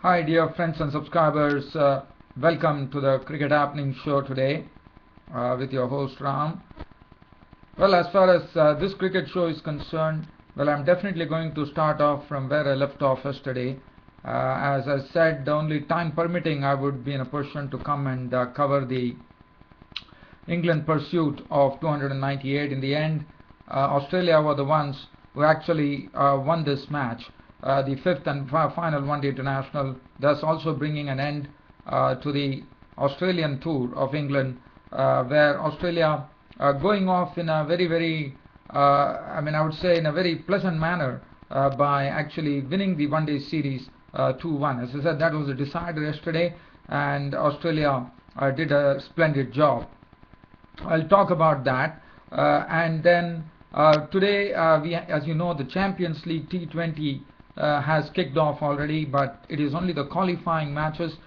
Hi dear friends and subscribers, welcome to the Cricket Happening show today with your host Ram. Well, as far as this cricket show is concerned, well, I'm definitely going to start off from where I left off yesterday. As I said, only time permitting, I would be in a position to come and cover the England pursuit of 298. In the end, Australia were the ones who actually won this match, the fifth and final one-day international, thus also bringing an end to the Australian tour of England, where Australia going off in a very, I would say in a very pleasant manner by actually winning the one-day series 2-1. As I said, that was the decider yesterday, and Australia did a splendid job. I'll talk about that, and then today, as you know, the Champions League T20 has kicked off already, but it is only the qualifying matches.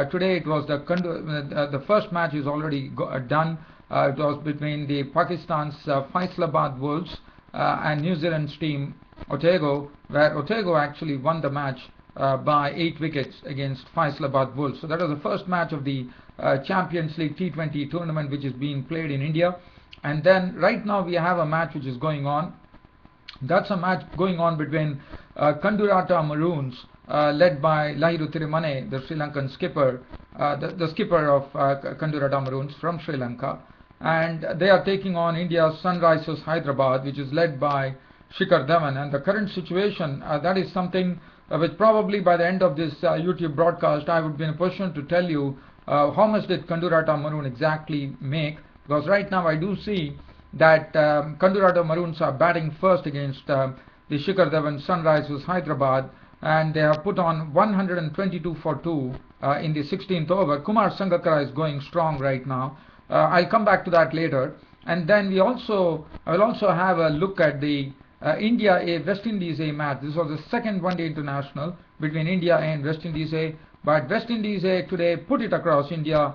Today it was the first match is already done. It was between the Pakistan's Hyderabad Volts and New Zealand's team Otago, where Otago actually won the match by 8 wickets against Hyderabad Volts. So that was the first match of the Champions League T20 tournament, which is being played in India. And then right now we have a match which is going on. That's a match going on between Kandurata Maroons, led by Lahiru Thirimane, the Sri Lankan skipper, the skipper of Kandurata Maroons from Sri Lanka, and they are taking on India's Sunrisers Hyderabad, which is led by Shikhar Dhawan. And the current situation, that is something which probably by the end of this YouTube broadcast I would be in a position to tell you how much did Kandurata Maroon exactly make, because right now I do see that Kandurata Maroons are batting first against the Shikhar Dhawan Sunrisers Hyderabad, and they have put on 122 for 2 in the 16th over. Kumar Sangakkara is going strong right now. I'll come back to that later. And then I will also have a look at the India A West Indies A match. This was the second one-day international between India A and West Indies A, but West Indies A today put it across India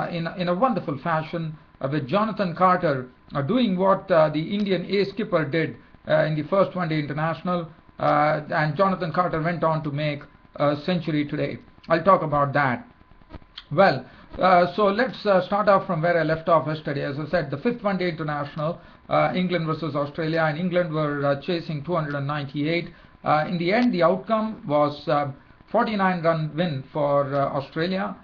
in a wonderful fashion, with Jonathan Carter doing what the Indian A skipper did in the first one-day international, and Jonathan Carter went on to make a century today. I'll talk about that. Well, so let's start off from where I left off yesterday. As I said, the fifth one-day international, England versus Australia, and England were chasing 298. In the end, the outcome was 49-run win for Australia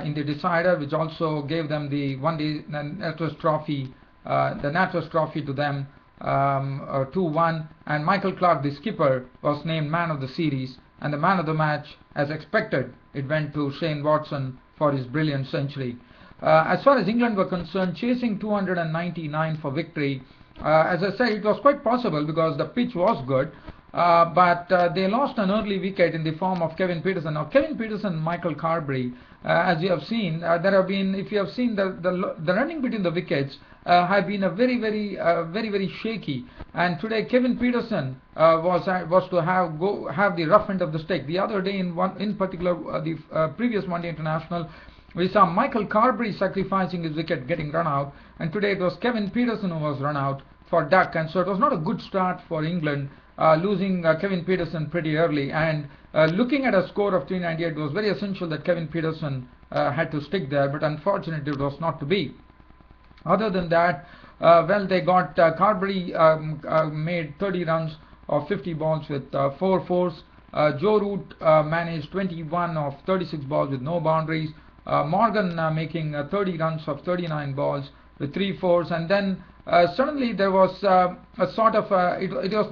in the decider, which also gave them the one-day NatWest Trophy, to them 2-1. And Michael Clarke, the skipper, was named man of the series, and the man of the match, as expected, it went to Shane Watson for his brilliant century. As far as England were concerned, chasing 299 for victory, as I said, it was quite possible because the pitch was good, but they lost an early wicket in the form of Kevin Pietersen. Now, Kevin Pietersen and Michael Carberry, as you have seen, if you have seen the running between the wickets have been a very shaky. And today Kevin Pietersen was to have the rough end of the stick. The other day, in particular, the previous one-day international, we saw Michael Carberry sacrificing his wicket, getting run out, and today it was Kevin Pietersen who was run out for duck. And so it was not a good start for England, losing Kevin Pietersen pretty early. And looking at a score of 398, it was very essential that Kevin Pietersen had to stick there, but unfortunately it was not to be. Other than that, well, they got Carberry made 30 runs of 50 balls with 4 fours. Joe Root managed 21 of 36 balls with no boundaries. Morgan making 30 runs of 39 balls with 3 fours. And then suddenly there was a sort of it was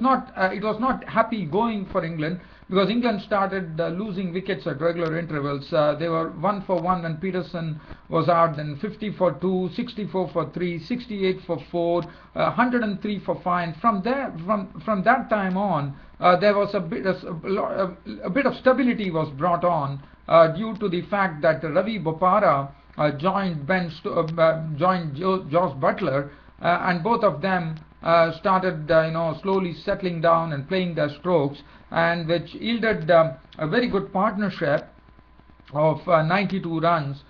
not happy going for England, because England started losing wickets at regular intervals. They were 1 for 1 when Pietersen was out, then 50 for 2, 64 for 3, 68 for 4, 103 for 5. And from that time on, there was a bit of stability was brought on due to the fact that Ravi Bopara joined Josh Butler, and both of them started slowly settling down and playing their strokes, and which yielded a very good partnership of 92 runs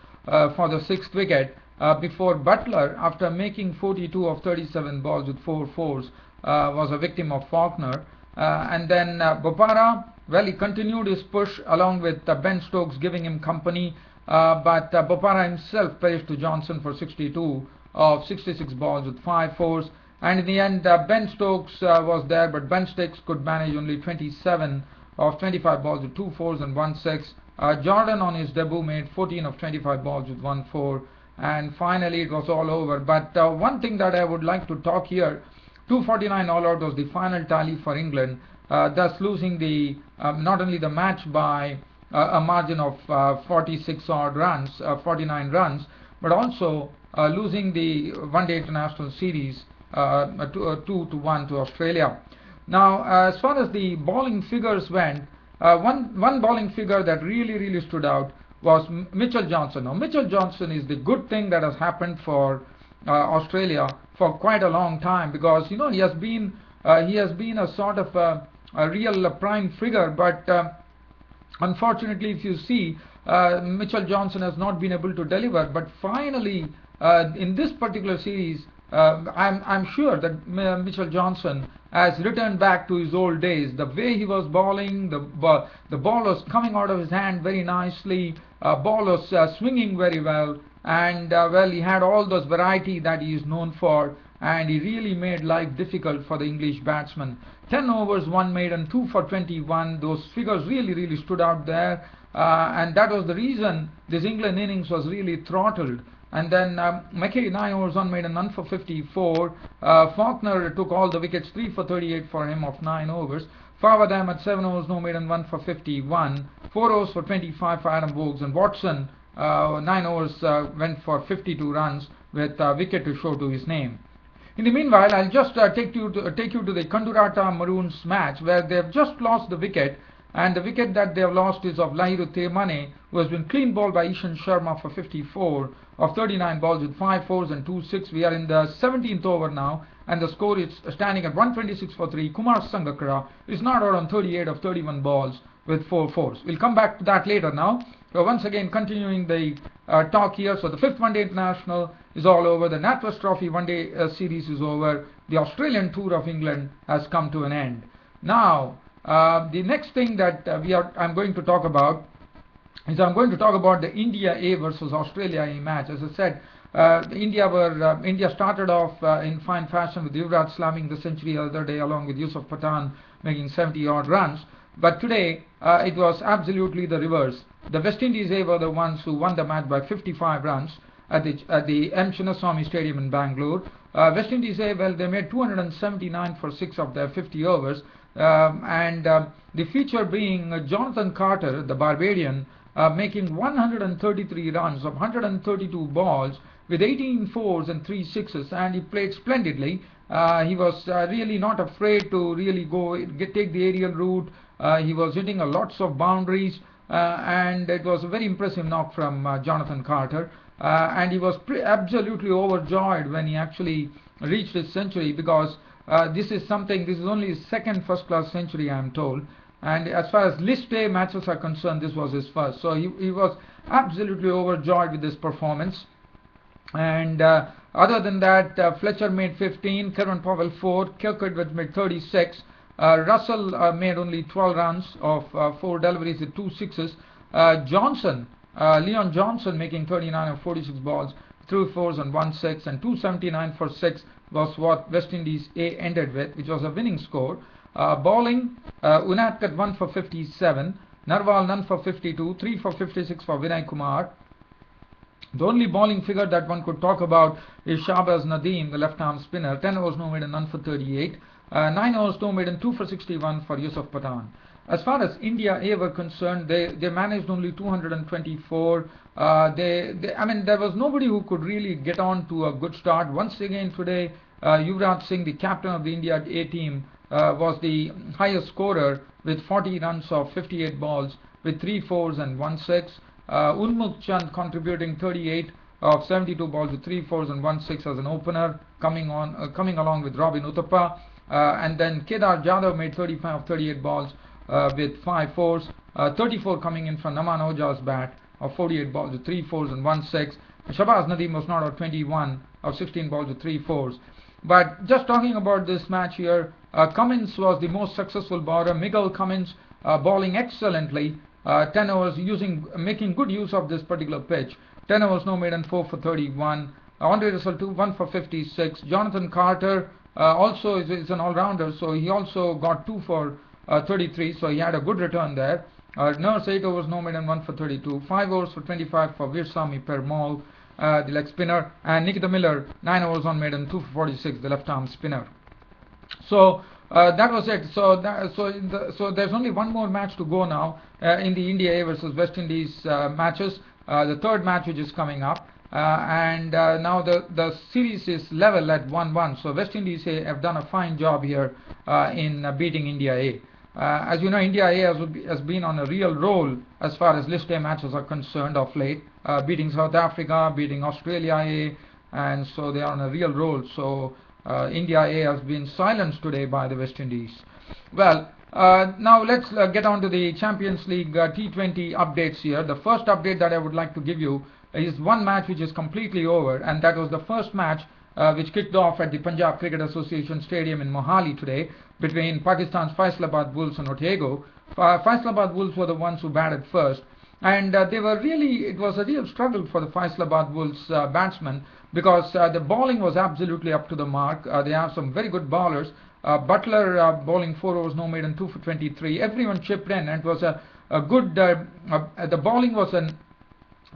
for the 6th wicket, before Butler, after making 42 of 37 balls with 4 fours, was a victim of Faulkner. And then Bopara well, he continued his push along with Ben Stokes giving him company, but Bopara himself perished to Johnson for 62 of 66 balls with 5 fours. And in the end, Ben Stokes was there, but Ben Stokes could manage only 27 of 25 balls with 2 fours and 1 6. Jordan on his debut made 14 of 25 balls with 1 4. And finally, it was all over. But one thing that I would like to talk here, 249 all out was the final tally for England, thus losing the not only the match by a margin of 46 odd runs, 49 runs, but also losing the one-day international series 2-1 to Australia. Now, as far as the bowling figures went, one bowling figure that really stood out was Mitchell Johnson. Now, Mitchell Johnson is the good thing that has happened for Australia for quite a long time, because he has been a sort of a real prime figure, but unfortunately, if you see, Mitchell Johnson has not been able to deliver. But finally, in this particular series, I'm sure that Mitchell Johnson has returned back to his old days. The way he was bowling, the ball was coming out of his hand very nicely. Ball was swinging very well, and well, he had all those variety that he is known for, and he really made life difficult for the English batsmen. 10 overs, 1 maiden, 2 for 21. Those figures really stood out there, and that was the reason this England innings was really throttled. And then McKay 9 overs, 1 maiden, none for 54. Faulkner took all the wickets, 3 for 38 for him of 9 overs. Fawad Ahmed 7 overs, no maiden, 1 for 51. 4 overs for 25 for Adam Bogues, and Watson 9 overs went for 52 runs with a wicket to show to his name. In the meanwhile, I'll just take you to the Kandurata Maroons match, where they have just lost the wicket, and the wicket that they have lost is of Lahiru Temane, who has been clean bowled by Ishan Sharma for 54 of 39 balls with 5 fours and 2 6. We are in the 17th over now, and the score is standing at 126 for 3. Kumar Sangakkara is not out on 38 of 31 balls with 4 fours. We'll come back to that later now. So once again, continuing the talk here. So the 5th One Day International is all over. The NatWest Trophy One Day series is over. The Australian tour of England has come to an end. Now, the next thing that I'm going to talk about is the India A versus Australia A match. As I said, India started off in fine fashion with Yuvraj slamming the century the other day, along with Yusuf Pathan making 70 odd runs. But today it was absolutely the reverse. The West Indies A were the ones who won the match by 55 runs at the M. Chinnaswamy Stadium in Bangalore. West Indies A, well, they made 279 for 6 of their 50 overs, and the feature being Jonathan Carter, the Barbadian, making 133 runs of 132 balls with 18 fours and 3 sixes, and he played splendidly. He was really not afraid to really take the aerial route. He was hitting lots of boundaries, and it was a very impressive knock from Jonathan Carter. And he was absolutely overjoyed when he actually reached his century, because this is only his second first-class century, I am told. And as far as List A matches are concerned, this was his first. So he was absolutely overjoyed with this performance. And other than that, Fletcher made 15, Kevin Powell 4, Kirkwood made 36. Russell made only 12 runs of 4 deliveries with 2 sixes. Leon Johnson making 39 of 46 balls, 3 fours and 1 6, and 279 for 6 was what West Indies A ended with, which was a winning score. Bowling, Unadkat 1 for 57, Narwal none for 52, 3 for 56 for Vinay Kumar. The only bowling figure that one could talk about is Shahbaz Nadeem, the left-arm spinner. 10 overs no maiden, none for 38. 9 overs no maiden, 2 for 61 for Yusuf Pathan. As far as India A were concerned, they managed only 224. There was nobody who could really get on to a good start. Once again today, Yuvraj Singh, the captain of the India A team, was the highest scorer with 40 runs of 58 balls with 3 fours and 1 6. Unmukh Chand contributing 38 of 72 balls with 3 fours and 1 6 as an opener, coming along with Robin Uthappa. And then Kedar Jadhav made 35 of 38 balls with 5 fours. 34 coming in from Naman Oja's bat of 48 balls with 3 fours and 1 6. Shahbaz Nadeem was not out, 21 of 16 balls with 3 fours. But just talking about this match here, Cummins was the most successful bowler. Miguel Cummins bowling excellently. 10 overs, making good use of this particular pitch. 10 overs, no maiden, 4 for 31. Andre Russell 2, 1 for 56. Jonathan Carter also is an all-rounder, so he also got 2 for 33, so he had a good return there. Nurse 8 overs, no maiden, 1 for 32. 5 overs for 25 for Veersamy Permaul, the leg spinner, and Nikita Miller 9 overs on maiden, 2 for 46, the left-arm spinner. So that was it. So there's only one more match to go now in the India A versus West Indies matches. The third match which is coming up, and now the series is level at 1-1. So West Indies A have done a fine job here in beating India A. As you know, India A has been on a real roll as far as List A matches are concerned of late, beating South Africa, beating Australia A, and so they are on a real roll. So India A has been silenced today by the West Indies. Well, now let's get on to the Champions League T20 updates here. The first update that I would like to give you is one match which is completely over, and that was the first match which kicked off at the Punjab Cricket Association Stadium in Mohali today between Pakistan's Faisalabad Wolves and Otago. Faisalabad Wolves were the ones who batted first, and it was a real struggle for the Faisalabad Wolves batsmen, because the bowling was absolutely up to the mark. They have some very good bowlers. Butler bowling 4 overs, no maiden, 2 for 23. Everyone chipped in, and it was a good. The bowling was an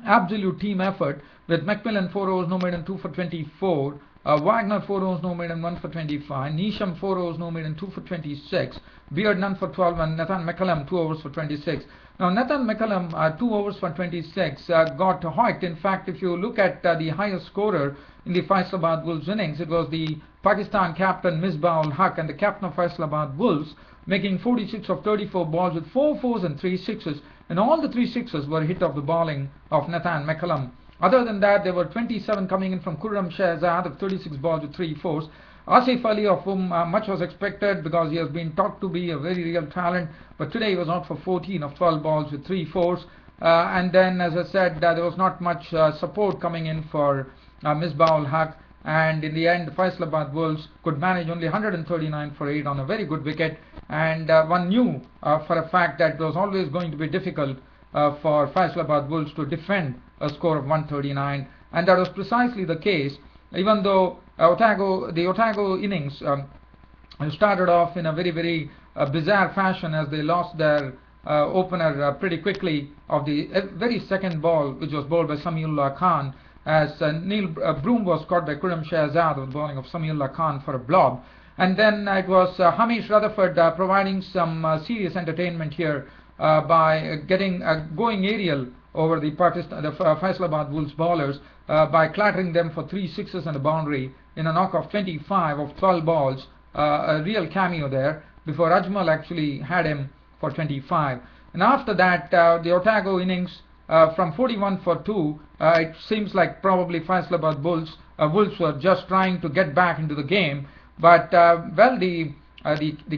absolute team effort, with Macmillan 4 overs, no maiden, 2 for 24. Wagner 4 overs, no maiden, 1 for 25. Neesham 4 overs, no maiden, 2 for 26. Beard none for 12, and Nathan McCullum 2 overs for 26. Now Nathan McCullum 2 overs for 26 got hoiked. In fact, if you look at the highest scorer in the Faisalabad Wolves innings, it was the Pakistan captain Misbah-ul Haq, and the captain of Faisalabad Wolves, making 46 of 34 balls with 4 fours and 3 sixes, and all the 3 sixes were hit off the bowling of Nathan McCullum. Other than that, there were 27 coming in from Khurram Shahzad of 36 balls with 3 fours. Asif Ali, of whom much was expected because he has been thought to be a very real talent, but today he was out for 14 of 12 balls with 3 fours. And then, as I said, there was not much support coming in for Misbah-ul Haq, and in the end, the Faisalabad Wolves could manage only 139 for 8 on a very good wicket, and one knew for a fact that it was always going to be difficult for Faisalabad Wolves to defend a score of 139, and that was precisely the case, even though the Otago innings started off in a very, very bizarre fashion, as they lost their opener pretty quickly of the very second ball, which was bowled by Samiullah Khan, as Neil Broom was caught by Khurram Shahzad with bowling of Samiullah Khan for a blob. And then it was Hamish Rutherford providing some serious entertainment here by getting going aerial over the Faisalabad Wolves bowlers by clattering them for 3 sixes and a boundary in a knock of 25 of 12 balls, a real cameo there, before Ajmal actually had him for 25. And after that, the Otago innings from 41 for 2, it seems like probably Faisalabad Wolves were just trying to get back into the game, but the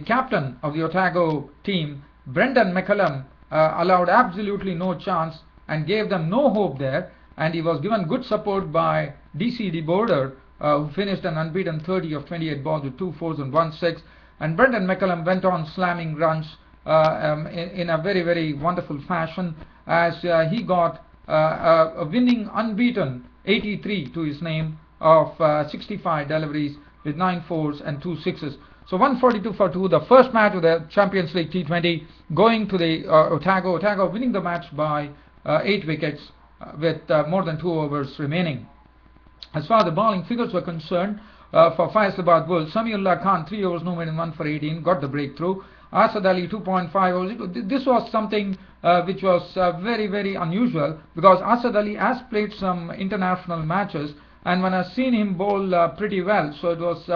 captain of the Otago team, Brendon Mcullum, allowed absolutely no chance and gave them no hope there, and he was given good support by DC de Border, who finished an unbeaten 30 of 28 balls with 2 fours and 1 6, and Brendon Mcullum went on slamming runs in a very, very wonderful fashion, as he got a winning unbeaten 83 to his name of 65 deliveries with 9 fours and 2 sixes. So 142 for 2, the first match of the Champions League T20 going to the Otago winning the match by 8 wickets with more than 2 overs remaining. As far as the bowling figures were concerned, for Faisalabad Wolves, Samiullah Khan 3 overs, no maiden, 1 for 18, got the breakthrough. Asad Ali 2.5 overs. This was something which was very, very unusual, because Asad Ali has played some international matches, and when I've seen him bowl pretty well, so it was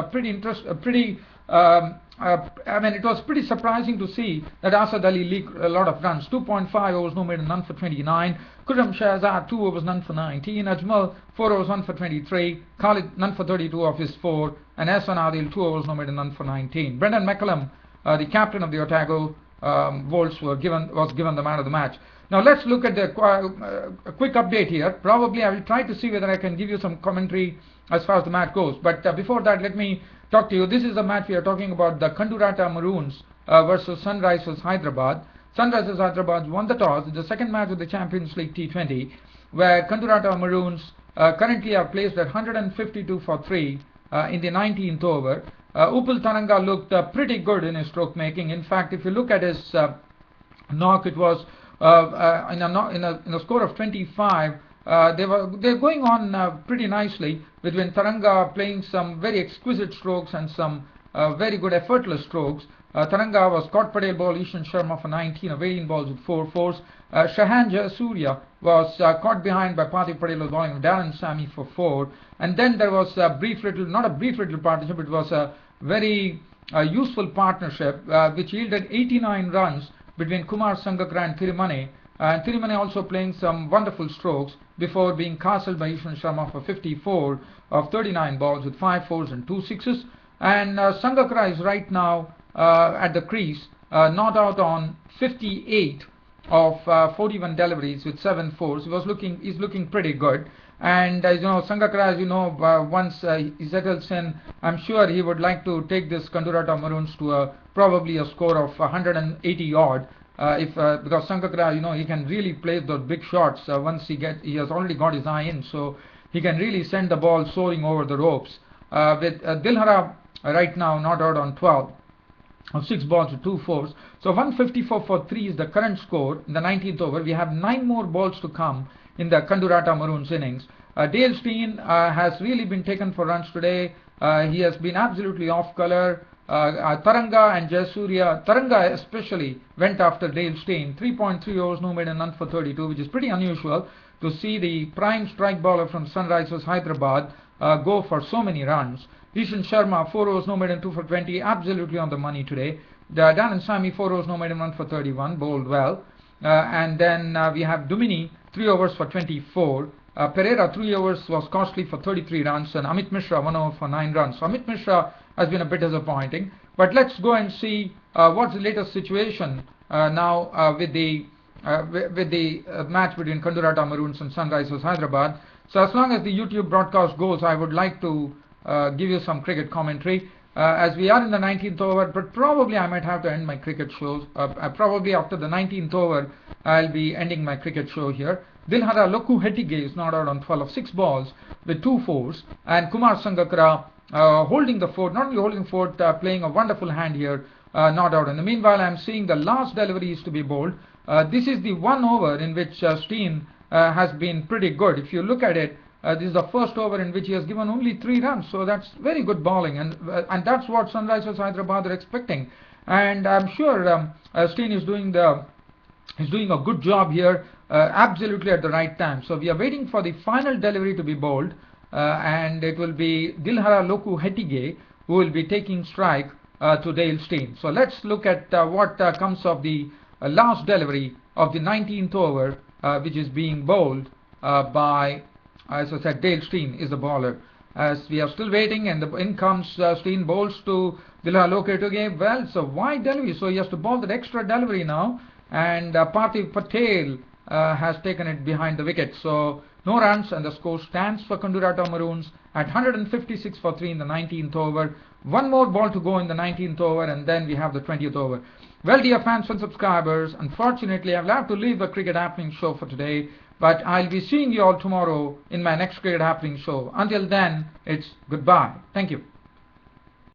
it was pretty surprising to see that Asad Ali leaked a lot of runs. 2.5 overs, no maiden, none for 29. Khurram Shahzad 2 overs, none for 19. Ajmal 4 overs, 1 for 23. Khalid none for 32 of his 4, and Ehsan Adil 2 overs, no maiden, none for 19. Brendon Mcullum, the captain of the Otago Volts, was given the man of the match. Now let's look at the quick update here. Probably I will try to see whether I can give you some commentary as far as the match goes. But before that, let me talk to you. This is the match we are talking about, the Kandurata Maroons versus Sunrisers Hyderabad. Sunrisers Hyderabad won the toss. It's the second match of the Champions League T20, where Kandurata Maroons currently are placed at 152 for 3 in the 19th over. Upul Tharanga looked pretty good in his stroke making. In fact, if you look at his knock, it was in a score of 25. They're going on pretty nicely, between Tharanga playing some very exquisite strokes and some very good effortless strokes. Tharanga was caught Patel ball, Ishan Sharma for 19 of 18 balls with 4 fours. Shahan Jayasuriya was caught behind by Parthiv Patel bowling Darren Sammy for 4. And then there was a brief little, not a brief little partnership, it was a very useful partnership which yielded 89 runs between Kumar Sangakkara and Thirumanne. And Thirumanne also playing some wonderful strokes before being castled by Ishan Sharma for 54 of 39 balls with 5 fours and 2 sixes. And Sangakkara is right now at the crease, not out on 58 of 41 deliveries with 7 fours. He's looking pretty good. And as you know, Sangakkara, as you know, once he settles in, I'm sure he would like to take this Kandurata Maroons to probably a score of 180 odd. Because Sangakkara, you know, he can really play those big shots once he has already got his eye in, so he can really send the ball soaring over the ropes. With Dilhara right now not out on 12 of 6 balls with 2 fours. So 154 for 3 is the current score in the 19th over. We have 9 more balls to come in the Kandurata Maroons innings. Dale Steyn has really been taken for runs today. He has been absolutely off color. Tharanga and Jayasuriya, Tharanga especially, went after Dale Steyn. 3.3 overs, no maiden, none for 32, which is pretty unusual to see the prime strike bowler from Sunrisers Hyderabad go for so many runs. Ishan Sharma, 4 overs, no maiden, 2 for 20, absolutely on the money today. Darren Sammy, 4 overs, no maiden, 1 for 31, bowled well. And then we have Dumini, 3 overs for 24. Pereira, 3 overs, was costly for 33 runs. And Amit Mishra, 1 over for 9 runs. So Amit Mishra has been a bit disappointing. But let's go and see what's the latest situation now with the match between Kandurata Maroons and Sunrisers Hyderabad. So as long as the YouTube broadcast goes, I would like to give you some cricket commentary. As we are in the 19th over, but probably I might have to end my cricket shows. Probably after the 19th over, I'll be ending my cricket show here. Dilhara Lokku Hettige is not out on 12 of 6 balls with 2 fours. And Kumar Sangakkara holding the fort, not only holding the fort, playing a wonderful hand here, not out. In the meanwhile, I'm seeing the last delivery is to be bowled. This is the 1 over in which Steyn has been pretty good. If you look at it, this is the first over in which he has given only 3 runs, so that's very good bowling, and that's what Sunrisers Hyderabad are expecting. And I'm sure Steyn is doing a good job here, absolutely at the right time. So we are waiting for the final delivery to be bowled, and it will be Dilhara Lokku Hettige who will be taking strike to Dale Steyn. So let's look at what comes of the last delivery of the 19th over, which is being bowled by, as I said, Dale Steyn is the bowler. As we are still waiting, and in comes Steyn, bowls to Dilhara Lokku Hettige. Well, it's a wide delivery, so he has to bowl that extra delivery now, and Parthiv Patel has taken it behind the wicket. So no runs, and the score stands for Kandurata Maroons at 156 for 3 in the 19th over. 1 more ball to go in the 19th over, and then we have the 20th over. Well, dear fans and subscribers, unfortunately I'll have to leave the Cricket Happening show for today, but I'll be seeing you all tomorrow in my next Cricket Happening show. Until then, it's goodbye. Thank you.